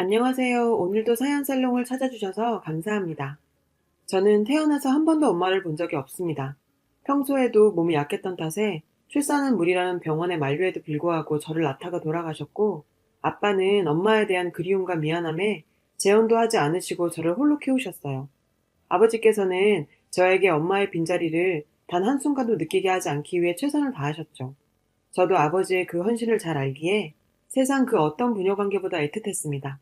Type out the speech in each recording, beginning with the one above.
안녕하세요. 오늘도 사연살롱을 찾아주셔서 감사합니다. 저는 태어나서 한 번도 엄마를 본 적이 없습니다. 평소에도 몸이 약했던 탓에 출산은 무리라는 병원의 만류에도 불구하고 저를 낳다가 돌아가셨고, 아빠는 엄마에 대한 그리움과 미안함에 재혼도 하지 않으시고 저를 홀로 키우셨어요. 아버지께서는 저에게 엄마의 빈자리를 단 한순간도 느끼게 하지 않기 위해 최선을 다하셨죠. 저도 아버지의 그 헌신을 잘 알기에 세상 그 어떤 부녀관계보다 애틋했습니다.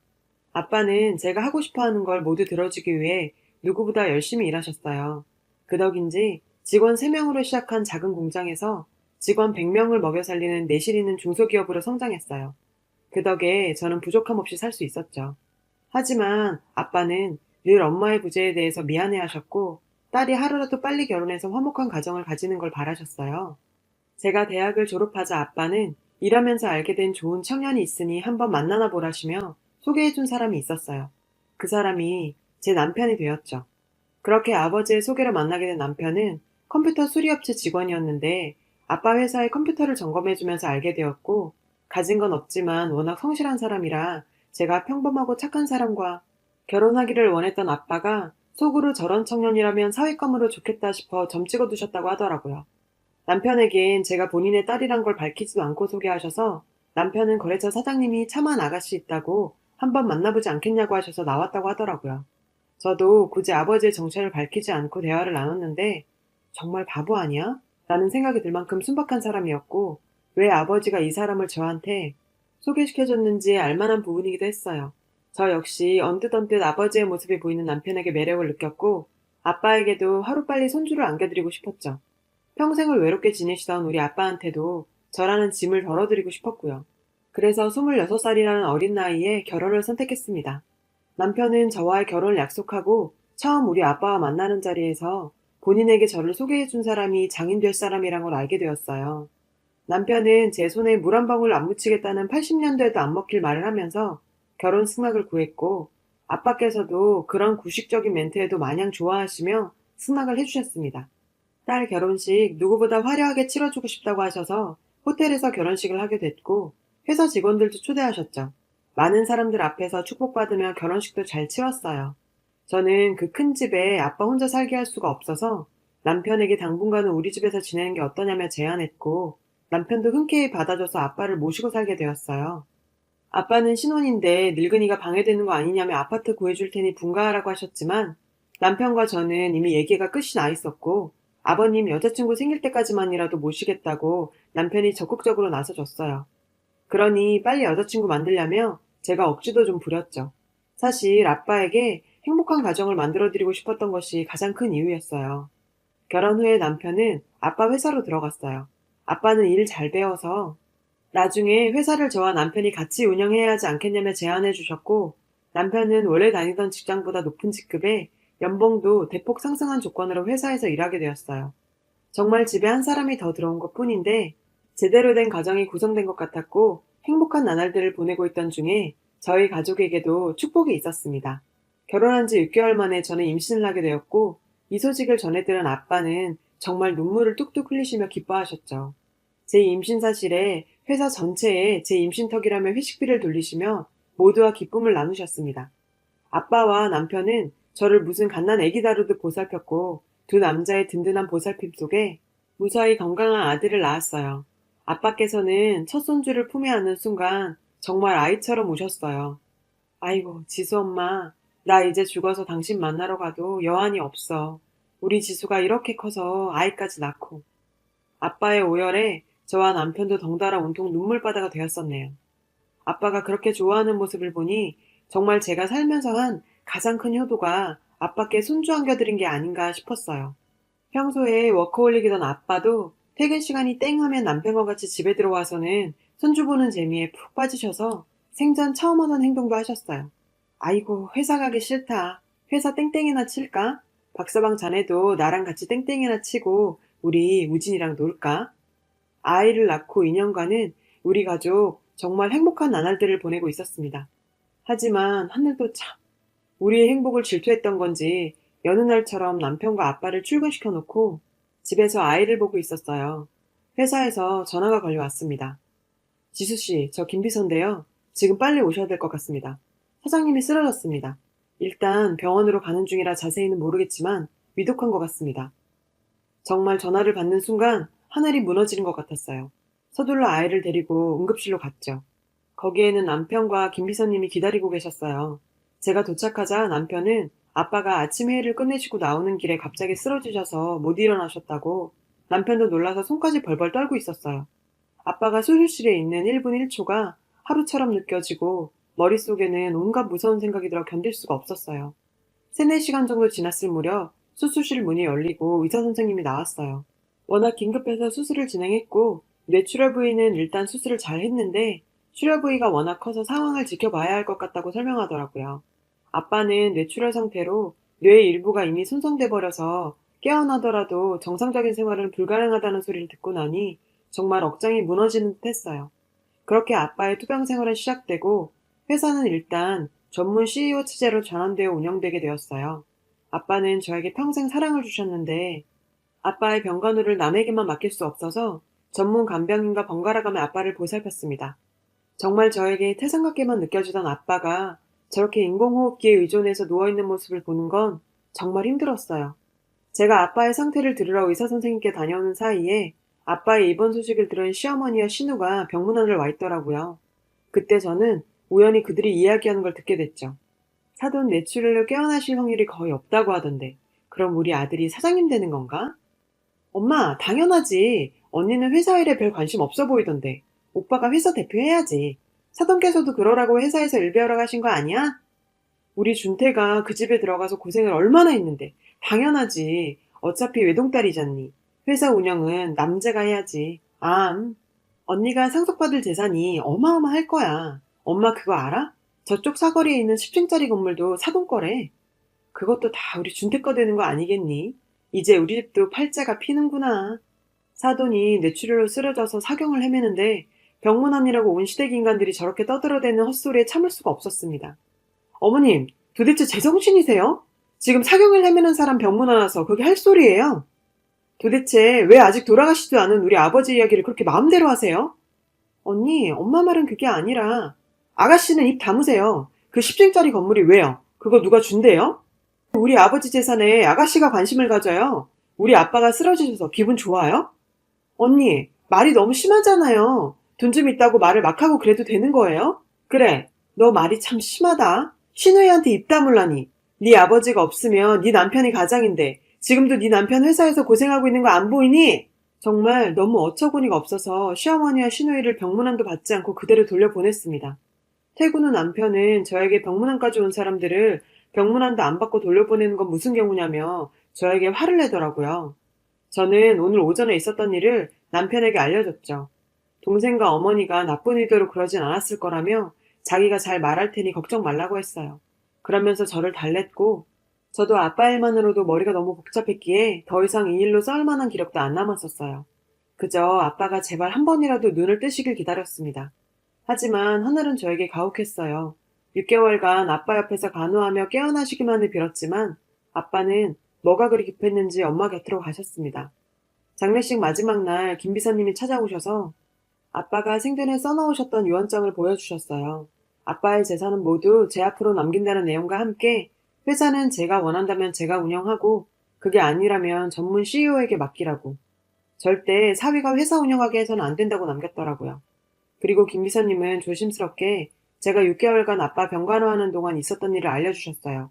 아빠는 제가 하고 싶어 하는 걸 모두 들어주기 위해 누구보다 열심히 일하셨어요. 그 덕인지 직원 3명으로 시작한 작은 공장에서 직원 100명을 먹여 살리는 내실 있는 중소기업으로 성장했어요. 그 덕에 저는 부족함 없이 살 수 있었죠. 하지만 아빠는 늘 엄마의 부재에 대해서 미안해 하셨고, 딸이 하루라도 빨리 결혼해서 화목한 가정을 가지는 걸 바라셨어요. 제가 대학을 졸업하자 아빠는 일하면서 알게 된 좋은 청년이 있으니 한번 만나나 보라시며 소개해준 사람이 있었어요. 그 사람이 제 남편이 되었죠. 그렇게 아버지의 소개로 만나게 된 남편은 컴퓨터 수리업체 직원이었는데 아빠 회사의 컴퓨터를 점검해주면서 알게 되었고, 가진 건 없지만 워낙 성실한 사람이라 제가 평범하고 착한 사람과 결혼하기를 원했던 아빠가 속으로 저런 청년이라면 사위감으로 좋겠다 싶어 점 찍어두셨다고 하더라고요. 남편에겐 제가 본인의 딸이란 걸 밝히지도 않고 소개하셔서 남편은 거래처 사장님이 참한 아가씨 있다고 한번 만나보지 않겠냐고 하셔서 나왔다고 하더라고요. 저도 굳이 아버지의 정체를 밝히지 않고 대화를 나눴는데 정말 바보 아니야? 라는 생각이 들 만큼 순박한 사람이었고, 왜 아버지가 이 사람을 저한테 소개시켜줬는지 알만한 부분이기도 했어요. 저 역시 언뜻언뜻 아버지의 모습이 보이는 남편에게 매력을 느꼈고, 아빠에게도 하루빨리 손주를 안겨드리고 싶었죠. 평생을 외롭게 지내시던 우리 아빠한테도 저라는 짐을 덜어드리고 싶었고요. 그래서 26살이라는 어린 나이에 결혼을 선택했습니다. 남편은 저와의 결혼을 약속하고 처음 우리 아빠와 만나는 자리에서 본인에게 저를 소개해준 사람이 장인 될 사람이란 걸 알게 되었어요. 남편은 제 손에 물 한 방울 안 묻히겠다는 80년대에도 안 먹힐 말을 하면서 결혼 승낙을 구했고, 아빠께서도 그런 구식적인 멘트에도 마냥 좋아하시며 승낙을 해주셨습니다. 딸 결혼식 누구보다 화려하게 치러주고 싶다고 하셔서 호텔에서 결혼식을 하게 됐고, 회사 직원들도 초대하셨죠. 많은 사람들 앞에서 축복받으며 결혼식도 잘 치렀어요. 저는 그 큰 집에 아빠 혼자 살게 할 수가 없어서 남편에게 당분간은 우리 집에서 지내는 게 어떠냐며 제안했고, 남편도 흔쾌히 받아줘서 아빠를 모시고 살게 되었어요. 아빠는 신혼인데 늙은이가 방해되는 거 아니냐며 아파트 구해줄 테니 분가하라고 하셨지만, 남편과 저는 이미 얘기가 끝이 나 있었고, 아버님 여자친구 생길 때까지만이라도 모시겠다고 남편이 적극적으로 나서줬어요. 그러니 빨리 여자친구 만들려며 제가 억지도 좀 부렸죠. 사실 아빠에게 행복한 가정을 만들어드리고 싶었던 것이 가장 큰 이유였어요. 결혼 후에 남편은 아빠 회사로 들어갔어요. 아빠는 일 잘 배워서 나중에 회사를 저와 남편이 같이 운영해야 하지 않겠냐며 제안해 주셨고, 남편은 원래 다니던 직장보다 높은 직급에 연봉도 대폭 상승한 조건으로 회사에서 일하게 되었어요. 정말 집에 한 사람이 더 들어온 것 뿐인데 제대로 된 가정이 구성된 것 같았고, 행복한 나날들을 보내고 있던 중에 저희 가족에게도 축복이 있었습니다. 결혼한 지 6개월 만에 저는 임신을 하게 되었고, 이 소식을 전해 들은 아빠는 정말 눈물을 뚝뚝 흘리시며 기뻐하셨죠. 제 임신 사실에 회사 전체에 제 임신턱이라며 회식비를 돌리시며 모두와 기쁨을 나누셨습니다. 아빠와 남편은 저를 무슨 갓난 아기 다루듯 보살폈고, 두 남자의 든든한 보살핌 속에 무사히 건강한 아들을 낳았어요. 아빠께서는 첫 손주를 품에 안는 순간 정말 아이처럼 우셨어요. 아이고, 지수 엄마, 나 이제 죽어서 당신 만나러 가도 여한이 없어. 우리 지수가 이렇게 커서 아이까지 낳고. 아빠의 오열에 저와 남편도 덩달아 온통 눈물바다가 되었었네요. 아빠가 그렇게 좋아하는 모습을 보니 정말 제가 살면서 한 가장 큰 효도가 아빠께 손주 안겨드린 게 아닌가 싶었어요. 평소에 워커홀릭이던 아빠도 퇴근 시간이 땡 하면 남편과 같이 집에 들어와서는 손주 보는 재미에 푹 빠지셔서 생전 처음 하는 행동도 하셨어요. 아이고, 회사 가기 싫다. 회사 땡땡이나 칠까? 박서방 자네도 나랑 같이 땡땡이나 치고 우리 우진이랑 놀까? 아이를 낳고 2년간은 우리 가족 정말 행복한 나날들을 보내고 있었습니다. 하지만 하늘도 참, 우리의 행복을 질투했던 건지 여느 날처럼 남편과 아빠를 출근시켜 놓고 집에서 아이를 보고 있었어요. 회사에서 전화가 걸려왔습니다. 지수씨, 저 김비서인데요. 지금 빨리 오셔야 될 것 같습니다. 사장님이 쓰러졌습니다. 일단 병원으로 가는 중이라 자세히는 모르겠지만 위독한 것 같습니다. 정말 전화를 받는 순간 하늘이 무너지는 것 같았어요. 서둘러 아이를 데리고 응급실로 갔죠. 거기에는 남편과 김 비서님이 기다리고 계셨어요. 제가 도착하자 남편은 아빠가 아침 회의를 끝내시고 나오는 길에 갑자기 쓰러지셔서 못 일어나셨다고 남편도 놀라서 손까지 벌벌 떨고 있었어요. 아빠가 수술실에 있는 1분 1초가 하루처럼 느껴지고 머릿속에는 온갖 무서운 생각이 들어 견딜 수가 없었어요. 3, 4시간 정도 지났을 무렵 수술실 문이 열리고 의사 선생님이 나왔어요. 워낙 긴급해서 수술을 진행했고 뇌출혈 부위는 일단 수술을 잘 했는데 출혈 부위가 워낙 커서 상황을 지켜봐야 할 것 같다고 설명하더라고요. 아빠는 뇌출혈 상태로 뇌의 일부가 이미 손상돼 버려서 깨어나더라도 정상적인 생활은 불가능하다는 소리를 듣고 나니 정말 억장이 무너지는 듯 했어요. 그렇게 아빠의 투병 생활은 시작되고 회사는 일단 전문 CEO 체제로 전환되어 운영되게 되었어요. 아빠는 저에게 평생 사랑을 주셨는데 아빠의 병간호를 남에게만 맡길 수 없어서 전문 간병인과 번갈아가며 아빠를 보살폈습니다. 정말 저에게 태산 같게만 느껴지던 아빠가 저렇게 인공호흡기에 의존해서 누워있는 모습을 보는 건 정말 힘들었어요. 제가 아빠의 상태를 들으러 의사 선생님께 다녀오는 사이에 아빠의 입원 소식을 들은 시어머니와 신우가 병문안을 와 있더라고요. 그때 저는 우연히 그들이 이야기하는 걸 듣게 됐죠. 사돈 뇌출혈로 깨어나실 확률이 거의 없다고 하던데 그럼 우리 아들이 사장님 되는 건가? 엄마, 당연하지. 언니는 회사 일에 별 관심 없어 보이던데. 오빠가 회사 대표 해야지. 사돈께서도 그러라고 회사에서 일 배우러 가신 거 아니야? 우리 준태가 그 집에 들어가서 고생을 얼마나 했는데. 당연하지. 어차피 외동딸이잖니. 회사 운영은 남자가 해야지. 언니가 상속받을 재산이 어마어마할 거야. 엄마 그거 알아? 저쪽 사거리에 있는 10층짜리 건물도 사돈 거래. 그것도 다 우리 준태 거 되는 거 아니겠니? 이제 우리 집도 팔자가 피는구나. 사돈이 뇌출혈로 쓰러져서 사경을 헤매는데 병문안이라고 온 시댁 인간들이 저렇게 떠들어대는 헛소리에 참을 수가 없었습니다. 어머님, 도대체 제정신이세요? 지금 사경을 헤매는 사람 병문안 와서 그게 할 소리예요? 도대체 왜 아직 돌아가시지도 않은 우리 아버지 이야기를 그렇게 마음대로 하세요? 언니, 엄마 말은 그게 아니라 아가씨는 입 다무세요. 그 10층짜리 건물이 왜요? 그거 누가 준대요? 우리 아버지 재산에 아가씨가 관심을 가져요. 우리 아빠가 쓰러지셔서 기분 좋아요? 언니, 말이 너무 심하잖아요. 돈 좀 있다고 말을 막 하고 그래도 되는 거예요? 그래, 너 말이 참 심하다. 신우이한테 입 다물라니. 네 아버지가 없으면 네 남편이 가장인데 지금도 네 남편 회사에서 고생하고 있는 거 안 보이니? 정말 너무 어처구니가 없어서 시어머니와 신우이를 병문안도 받지 않고 그대로 돌려보냈습니다. 퇴근 후 남편은 저에게 병문안까지 온 사람들을 병문안도 안 받고 돌려보내는 건 무슨 경우냐며 저에게 화를 내더라고요. 저는 오늘 오전에 있었던 일을 남편에게 알려줬죠. 동생과 어머니가 나쁜 의도로 그러진 않았을 거라며 자기가 잘 말할 테니 걱정 말라고 했어요. 그러면서 저를 달랬고 저도 아빠 일만으로도 머리가 너무 복잡했기에 더 이상 이 일로 싸울 만한 기력도 안 남았었어요. 그저 아빠가 제발 한 번이라도 눈을 뜨시길 기다렸습니다. 하지만 하늘은 저에게 가혹했어요. 6개월간 아빠 옆에서 간호하며 깨어나시기만을 빌었지만 아빠는 뭐가 그리 급했는지 엄마 곁으로 가셨습니다. 장례식 마지막 날 김 비서님이 찾아오셔서 아빠가 생전에 써놓으셨던 유언장을 보여주셨어요. 아빠의 재산은 모두 제 앞으로 남긴다는 내용과 함께 회사는 제가 원한다면 제가 운영하고 그게 아니라면 전문 CEO에게 맡기라고. 절대 사위가 회사 운영하게 해서는 안 된다고 남겼더라고요. 그리고 김 비서님은 조심스럽게 제가 6개월간 아빠 병간호하는 동안 있었던 일을 알려주셨어요.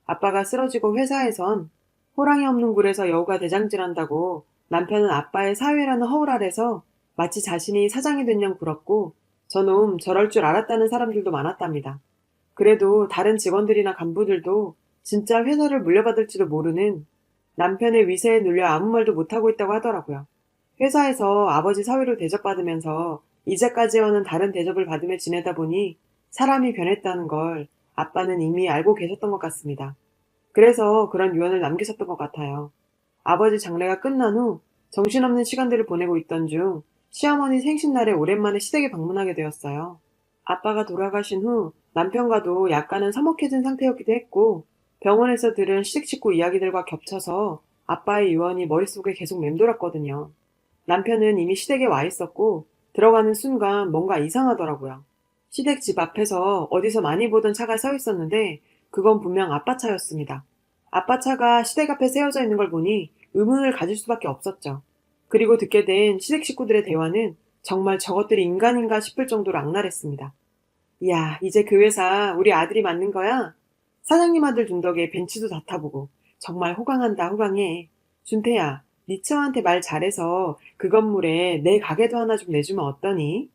아빠가 쓰러지고 회사에선 호랑이 없는 굴에서 여우가 대장질한다고 남편은 아빠의 사회라는 허울 아래서 마치 자신이 사장이 된 양 굴었고 저놈 저럴 줄 알았다는 사람들도 많았답니다. 그래도 다른 직원들이나 간부들도 진짜 회사를 물려받을지도 모르는 남편의 위세에 눌려 아무 말도 못하고 있다고 하더라고요. 회사에서 아버지 사위로 대접받으면서 이제까지와는 다른 대접을 받으며 지내다 보니 사람이 변했다는 걸 아빠는 이미 알고 계셨던 것 같습니다. 그래서 그런 유언을 남기셨던 것 같아요. 아버지 장례가 끝난 후 정신없는 시간들을 보내고 있던 중 시어머니 생신날에 오랜만에 시댁에 방문하게 되었어요. 아빠가 돌아가신 후 남편과도 약간은 서먹해진 상태였기도 했고 병원에서 들은 시댁 식구 이야기들과 겹쳐서 아빠의 유언이 머릿속에 계속 맴돌았거든요. 남편은 이미 시댁에 와 있었고 들어가는 순간 뭔가 이상하더라고요. 시댁 집 앞에서 어디서 많이 보던 차가 서 있었는데 그건 분명 아빠 차였습니다. 아빠 차가 시댁 앞에 세워져 있는 걸 보니 의문을 가질 수밖에 없었죠. 그리고 듣게 된 시댁 식구들의 대화는 정말 저것들이 인간인가 싶을 정도로 악랄했습니다. 이야, 이제 그 회사 우리 아들이 맡는 거야? 사장님 아들 준 덕에 벤츠도 다 타보고. 정말 호강한다, 호강해. 준태야, 니 처한테 말 잘해서 그 건물에 내 가게도 하나 좀 내주면 어떠니?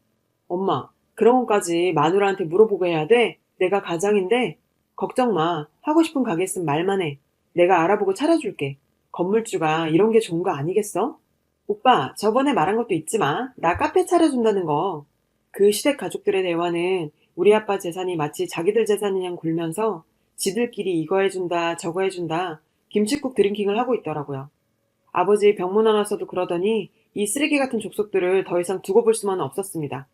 엄마, 그런 것까지 마누라한테 물어보고 해야 돼? 내가 가장인데? 걱정 마. 하고 싶은 가게 있으면 말만 해. 내가 알아보고 차려줄게. 건물주가 이런 게 좋은 거 아니겠어? 오빠, 저번에 말한 것도 잊지 마. 나 카페 차려준다는 거. 그 시댁 가족들의 대화는 우리 아빠 재산이 마치 자기들 재산이냥 굴면서 지들끼리 이거 해준다, 저거 해준다, 김칫국 드링킹을 하고 있더라고요. 아버지 병문안 와서도 그러더니 이 쓰레기 같은 족속들을 더 이상 두고 볼 수만은 없었습니다.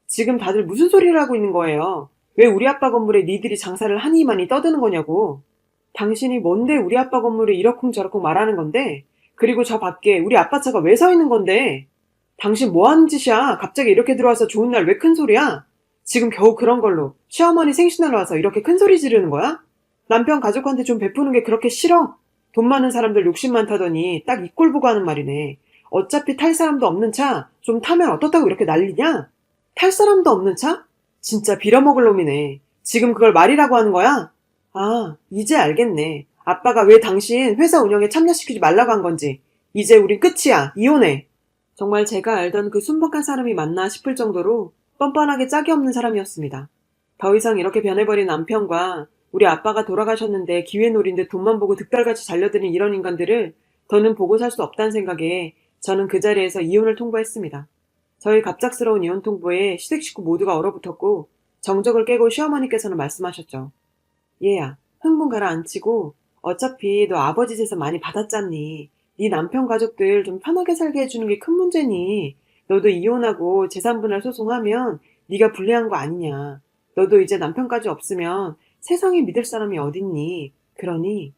지금 다들 무슨 소리를 하고 있는 거예요? 왜 우리 아빠 건물에 니들이 장사를 하니 많이 떠드는 거냐고. 당신이 뭔데 우리 아빠 건물에 이러쿵저러쿵 말하는 건데? 그리고 저 밖에 우리 아빠 차가 왜 서 있는 건데? 당신 뭐 하는 짓이야? 갑자기 이렇게 들어와서 좋은 날 왜 큰 소리야? 지금 겨우 그런 걸로 시어머니 생신날 와서 이렇게 큰 소리 지르는 거야? 남편 가족한테 좀 베푸는 게 그렇게 싫어? 돈 많은 사람들 욕심 많다더니 딱 이 꼴 보고 하는 말이네. 어차피 탈 사람도 없는 차 좀 타면 어떻다고 이렇게 난리냐? 탈 사람도 없는 차? 진짜 빌어먹을 놈이네. 지금 그걸 말이라고 하는 거야? 아, 이제 알겠네. 아빠가 왜 당신 회사 운영에 참여시키지 말라고 한 건지. 이제 우린 끝이야. 이혼해. 정말 제가 알던 그 순박한 사람이 맞나 싶을 정도로 뻔뻔하게 짝이 없는 사람이었습니다. 더 이상 이렇게 변해버린 남편과 우리 아빠가 돌아가셨는데 기회 노린 듯 돈만 보고 득달같이 잘려드는 이런 인간들을 더는 보고 살 수 없다는 생각에 저는 그 자리에서 이혼을 통보했습니다. 저희 갑작스러운 이혼 통보에 시댁 식구 모두가 얼어붙었고 정적을 깨고 시어머니께서는 말씀하셨죠. 얘야, 흥분 가라앉히고 어차피 너 아버지 재산 많이 받았잖니. 네 남편 가족들 좀 편하게 살게 해주는 게 큰 문제니. 너도 이혼하고 재산분할 소송하면 네가 불리한 거 아니냐. 너도 이제 남편까지 없으면 세상에 믿을 사람이 어딨니. 그러니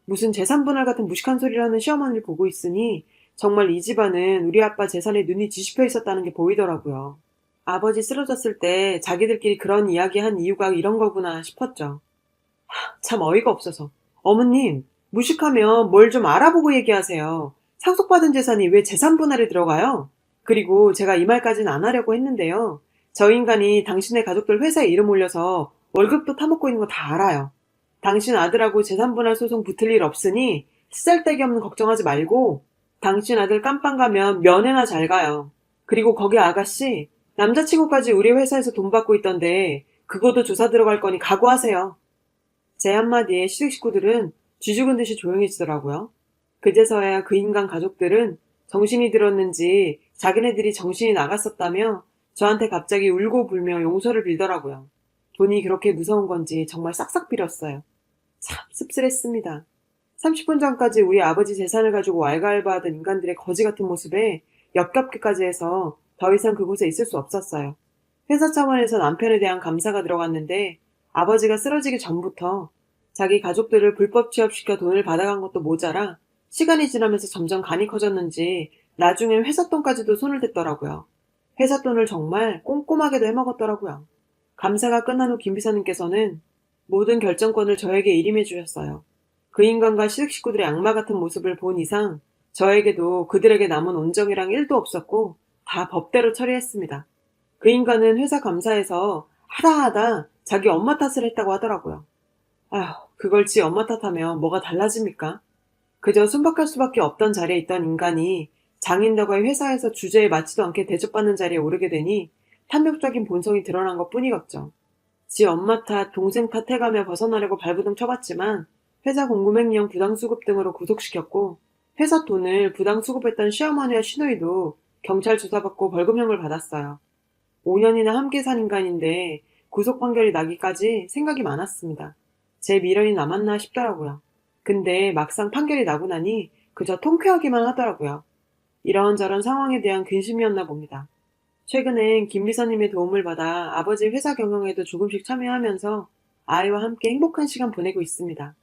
무슨 재산분할 같은 무식한 소리를 하는 시어머니를 보고 있으니 정말 이 집안은 우리 아빠 재산에 눈이 뒤집혀 있었다는 게 보이더라고요. 아버지 쓰러졌을 때 자기들끼리 그런 이야기 한 이유가 이런 거구나 싶었죠. 참 어이가 없어서. 어머님, 무식하면 뭘 좀 알아보고 얘기하세요. 상속받은 재산이 왜 재산 분할에 들어가요? 그리고 제가 이 말까지는 안 하려고 했는데요. 저 인간이 당신의 가족들 회사에 이름 올려서 월급도 타먹고 있는 거 다 알아요. 당신 아들하고 재산 분할 소송 붙을 일 없으니 쓰잘데기 없는 걱정하지 말고 당신 아들 깜빵 가면 면회나 잘 가요. 그리고 거기 아가씨, 남자친구까지 우리 회사에서 돈 받고 있던데 그것도 조사 들어갈 거니 각오하세요. 제 한마디에 시댁 식구들은 쥐죽은 듯이 조용해지더라고요. 그제서야 그 인간 가족들은 정신이 들었는지 자기네들이 정신이 나갔었다며 저한테 갑자기 울고 불며 용서를 빌더라고요. 돈이 그렇게 무서운 건지 정말 싹싹 빌었어요. 참 씁쓸했습니다. 30분 전까지 우리 아버지 재산을 가지고 왈가왈부하던 인간들의 거지 같은 모습에 역겹기까지 해서 더 이상 그곳에 있을 수 없었어요. 회사 차원에서 남편에 대한 감사가 들어갔는데 아버지가 쓰러지기 전부터 자기 가족들을 불법 취업시켜 돈을 받아간 것도 모자라 시간이 지나면서 점점 간이 커졌는지 나중엔 회사 돈까지도 손을 댔더라고요. 회사 돈을 정말 꼼꼼하게도 해먹었더라고요. 감사가 끝난 후 김 비서님께서는 모든 결정권을 저에게 일임해 주셨어요. 그 인간과 시댁 식구들의 악마 같은 모습을 본 이상 저에게도 그들에게 남은 온정이랑 1도 없었고 다 법대로 처리했습니다. 그 인간은 회사 감사에서 하다 자기 엄마 탓을 했다고 하더라고요. 아휴, 그걸 지 엄마 탓하면 뭐가 달라집니까? 그저 순박할 수밖에 없던 자리에 있던 인간이 장인덕의 회사에서 주제에 맞지도 않게 대접받는 자리에 오르게 되니 탐욕적인 본성이 드러난 것 뿐이겠죠. 지 엄마 탓, 동생 탓해가며 벗어나려고 발부둥 쳐봤지만 회사 공금횡령 부당수급 등으로 구속시켰고 회사 돈을 부당수급했던 시어머니와 시누이도 경찰 조사받고 벌금형을 받았어요. 5년이나 함께 산 인간인데 구속 판결이 나기까지 생각이 많았습니다. 제 미련이 남았나 싶더라고요. 근데 막상 판결이 나고 나니 그저 통쾌하기만 하더라고요. 이런저런 상황에 대한 근심이었나 봅니다. 최근엔 김 비서님의 도움을 받아 아버지 회사 경영에도 조금씩 참여하면서 아이와 함께 행복한 시간 보내고 있습니다.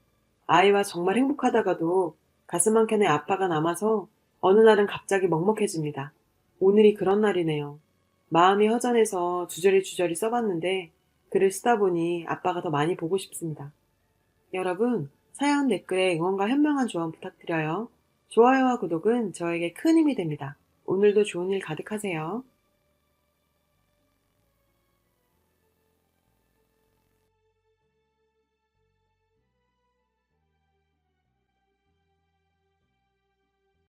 아이와 정말 행복하다가도 가슴 한켠에 아빠가 남아서 어느 날은 갑자기 먹먹해집니다. 오늘이 그런 날이네요. 마음이 허전해서 주저리 써봤는데 글을 쓰다 보니 아빠가 더 많이 보고 싶습니다. 여러분, 사연 댓글에 응원과 현명한 조언 부탁드려요. 좋아요와 구독은 저에게 큰 힘이 됩니다. 오늘도 좋은 일 가득하세요.